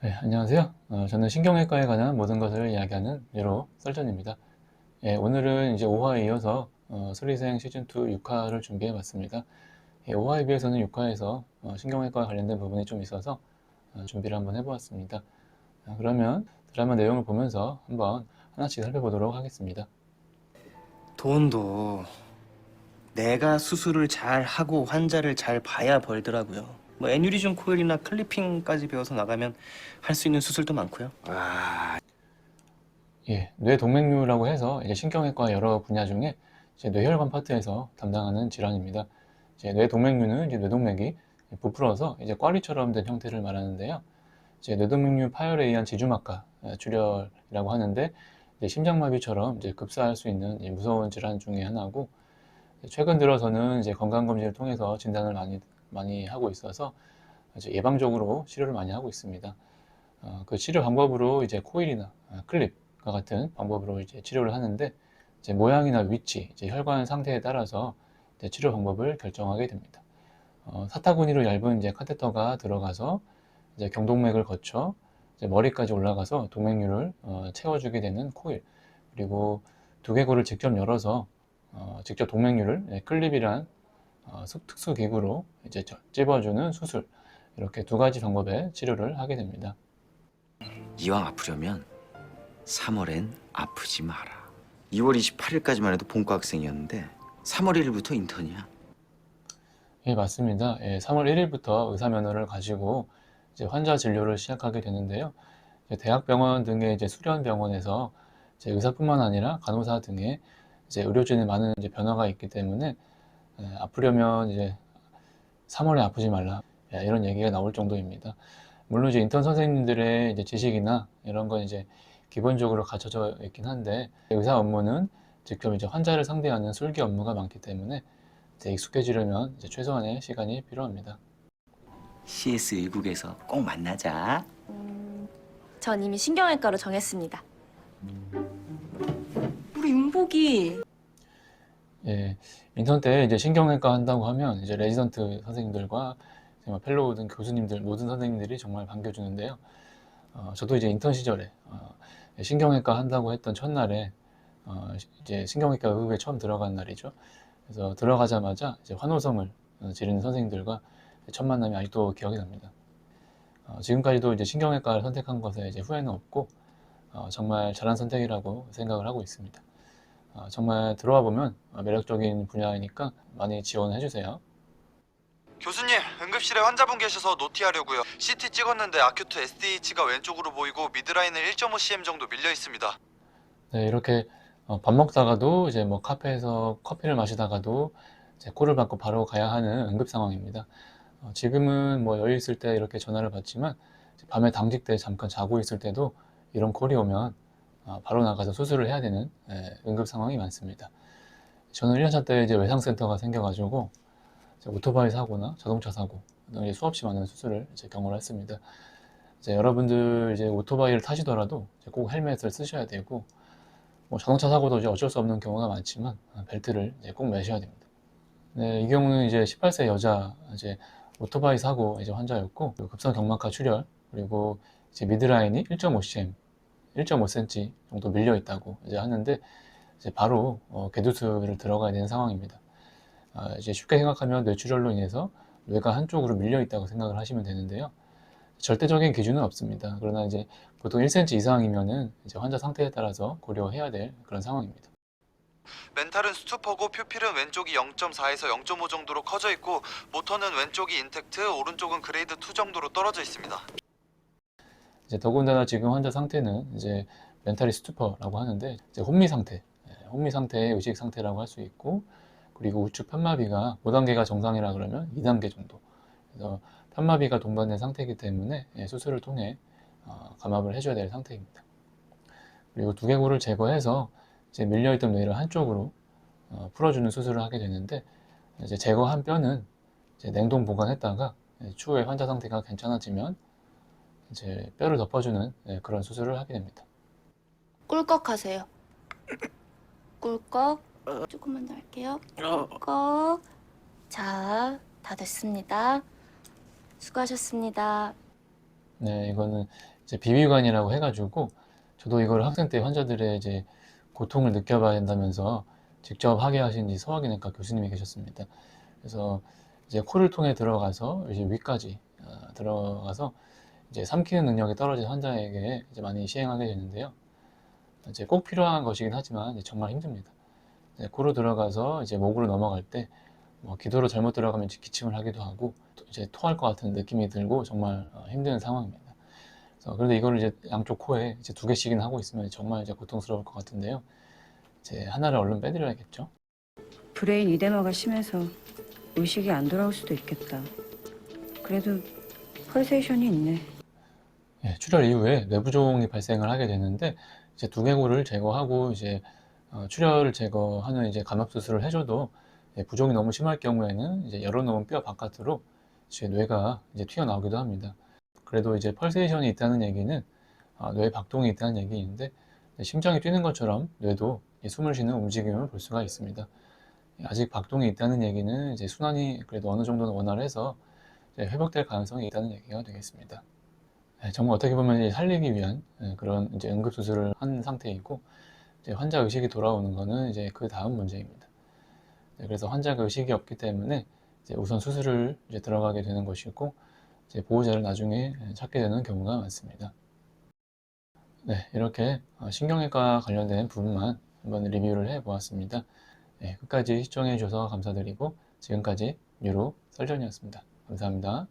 네, 안녕하세요. 저는 신경외과에 관한 모든 것을 이야기하는 네로 썰전입니다. 오늘은 이제 5화에 이어서 수리생 시즌2 6화를 준비해 봤습니다. 5화에 비해서는 6화에서 신경외과 관련된 부분이 좀 있어서 준비를 한번 해보았습니다. 그러면 드라마 내용을 보면서 한번 하나씩 살펴보도록 하겠습니다. 돈도 내가 수술을 잘 하고 환자를 잘 봐야 벌더라고요. 뭐 애뉴리즘 코일이나 클리핑까지 배워서 나가면 할 수 있는 수술도 많고요. 뇌동맥류라고 해서 이제 신경외과 여러 분야 중에 이제 뇌혈관 파트에서 담당하는 질환입니다. 이제 뇌동맥류는 이제 뇌동맥이 부풀어서 이제 꽈리처럼 된 형태를 말하는데요. 이제 뇌동맥류 파열에 의한 지주막하 출혈이라고 하는데 이제 심장마비처럼 이제 급사할 수 있는 무서운 질환 중에 하나고, 최근 들어서는 이제 건강검진을 통해서 진단을 많이 하고 있어서 이제 예방적으로 치료를 많이 하고 있습니다. 그 치료 방법으로 이제 코일이나 클립과 같은 방법으로 이제 치료를 하는데, 이제 모양이나 위치, 이제 혈관 상태에 따라서 이제 치료 방법을 결정하게 됩니다. 사타구니로 얇은 이제 카테터가 들어가서 이제 경동맥을 거쳐 이제 머리까지 올라가서 동맥류를 채워주게 되는 코일, 그리고 두개골을 직접 열어서 직접 동맥류를 클립이란 특수 기구로 이제 찝어주는 수술, 이렇게 두 가지 방법의 치료를 하게 됩니다. 이왕 아프려면 3월엔 아프지 마라. 2월 28일까지만 해도 본과 학생이었는데 3월 1일부터 인턴이야. 예, 맞습니다. 3월 1일부터 의사 면허를 가지고 이제 환자 진료를 시작하게 되는데요. 이제 대학병원 등의 이제 수련병원에서 이제 의사뿐만 아니라 간호사 등의 이제 의료진의 많은 이제 변화가 있기 때문에 아프려면 이제 3월에 아프지 말라, 이런 얘기가 나올 정도입니다. 물론 이제 인턴 선생님들의 이제 지식이나 이런 건 이제 기본적으로 갖춰져 있긴 한데, 의사 업무는 직접 이제 환자를 상대하는 술기 업무가 많기 때문에 이제 익숙해지려면 이제 최소한의 시간이 필요합니다. CS1국에서 꼭 만나자. 전 이미 신경외과로 정했습니다. 우리 윤복이 인턴 때 이제 신경외과 한다고 하면 이제 레지던트 선생님들과 펠로우 등 교수님들, 모든 선생님들이 정말 반겨주는데요. 저도 이제 인턴 시절에 신경외과 한다고 했던 첫날에 이제 신경외과 의국에 처음 들어간 날이죠. 그래서 들어가자마자 이제 환호성을 지르는 선생님들과 첫 만남이 아직도 기억이 납니다. 지금까지도 이제 신경외과를 선택한 것에 이제 후회는 없고, 정말 잘한 선택이라고 생각을 하고 있습니다. 정말 들어와 보면 매력적인 분야이니까 많이 지원해 주세요. 교수님, 응급실에 환자분 계셔서 노티하려고요. CT 찍었는데 아큐트 SDH가 왼쪽으로 보이고 미드라인은 1.5cm 정도 밀려 있습니다. 네, 이렇게 밥 먹다가도 이제 뭐 카페에서 커피를 마시다가도 이제 콜을 받고 바로 가야 하는 응급 상황입니다. 지금은 뭐 여유 있을 때 이렇게 전화를 받지만, 밤에 당직 때 잠깐 자고 있을 때도 이런 콜이 오면 바로 나가서 수술을 해야 되는 응급 상황이 많습니다. 저는 1년차 때 이제 외상센터가 생겨가지고 이제 오토바이 사고나 자동차 사고 등 이제 수없이 많은 수술을 이제 경험을 했습니다. 이제 여러분들 이제 오토바이를 타시더라도 이제 꼭 헬멧을 쓰셔야 되고, 뭐 자동차 사고도 이제 어쩔 수 없는 경우가 많지만 벨트를 이제 꼭 매셔야 됩니다. 네, 이 경우는 이제 18세 여자 이제 오토바이 사고 이제 환자였고, 급성 경막하 출혈, 그리고 이제 미드라인이 1.5cm, 1.5cm 정도 밀려 있다고 이제 하는데, 이제 바로 개두술을 들어가야 되는 상황입니다. 이제 쉽게 생각하면 뇌출혈로 인해서 뇌가 한쪽으로 밀려 있다고 생각을 하시면 되는데요. 절대적인 기준은 없습니다. 그러나 이제 보통 1cm 이상이면은 이제 환자 상태에 따라서 고려해야 될 그런 상황입니다. 멘탈은 스투퍼고 퓨필은 왼쪽이 0.4에서 0.5 정도로 커져 있고 모터는 왼쪽이 인텍트, 오른쪽은 그레이드 2 정도로 떨어져 있습니다. 이제 더군다나 지금 환자 상태는 이제 멘탈이 스투퍼라고 하는데, 이제 혼미 상태, 혼미 상태의 의식 상태라고 할 수 있고, 그리고 우측 편마비가 5단계가 정상이라 그러면 2단계 정도. 그래서 편마비가 동반된 상태이기 때문에 수술을 통해 감압을 해줘야 될 상태입니다. 그리고 두개골을 제거해서 이제 밀려있던 뇌를 한쪽으로 풀어주는 수술을 하게 되는데, 이제 제거한 뼈는 이제 냉동 보관했다가 추후에 환자 상태가 괜찮아지면 이제 뼈를 덮어주는 그런 수술을 하게 됩니다. 꿀꺽 하세요. 꿀꺽. 조금만 더 할게요. 꿀꺽. 자, 다 됐습니다. 수고하셨습니다. 네, 이거는 이제 비위관이라고 해가지고 저도 이걸 학생 때 환자들의 이제 고통을 느껴봐야 된다면서 직접 하게 하신 이 소화기내과 교수님이 계셨습니다. 그래서 이제 코를 통해 들어가서 이제 위까지 들어가서 이제 삼키는 능력이 떨어진 환자에게 이제 많이 시행하게 되는데요. 이제 꼭 필요한 것이긴 하지만 이제 정말 힘듭니다. 이제 코로 들어가서 이제 목으로 넘어갈 때 뭐 기도로 잘못 들어가면 기침을 하기도 하고 이제 토할 것 같은 느낌이 들고 정말 힘든 상황입니다. 그런데 이걸 이제 양쪽 코에 이제 2개씩이나 하고 있으면 정말 이제 고통스러울 것 같은데요. 이제 하나를 얼른 빼드려야겠죠. 브레인 이데마가 심해서 의식이 안 돌아올 수도 있겠다. 그래도 펄세이션이 있네. 예, 출혈 이후에 뇌부종이 발생을 하게 되는데 이제 두개골을 제거하고 이제 출혈을 제거하는 이제 감압 수술을 해줘도 부종이 너무 심할 경우에는 이제 열어놓은 뼈 바깥으로 이제 뇌가 이제 튀어나오기도 합니다. 그래도 이제 펄세이션이 있다는 얘기는 뇌 박동이 있다는 얘기인데 심장이 뛰는 것처럼 뇌도 숨을 쉬는 움직임을 볼 수가 있습니다. 아직 박동이 있다는 얘기는 이제 순환이 그래도 어느 정도는 원활해서 이제 회복될 가능성이 있다는 얘기가 되겠습니다. 정말 어떻게 보면 이제 살리기 위한 그런 이제 응급 수술을 한 상태이고 이제 환자 의식이 돌아오는 것은 이제 그 다음 문제입니다. 그래서 환자가 의식이 없기 때문에 이제 우선 수술을 이제 들어가게 되는 것이고 이제 보호자를 나중에 찾게 되는 경우가 많습니다. 네, 이렇게 신경외과 관련된 부분만 한번 리뷰를 해 보았습니다. 끝까지 시청해 주셔서 감사드리고 지금까지 뉴로 설전이었습니다. 감사합니다.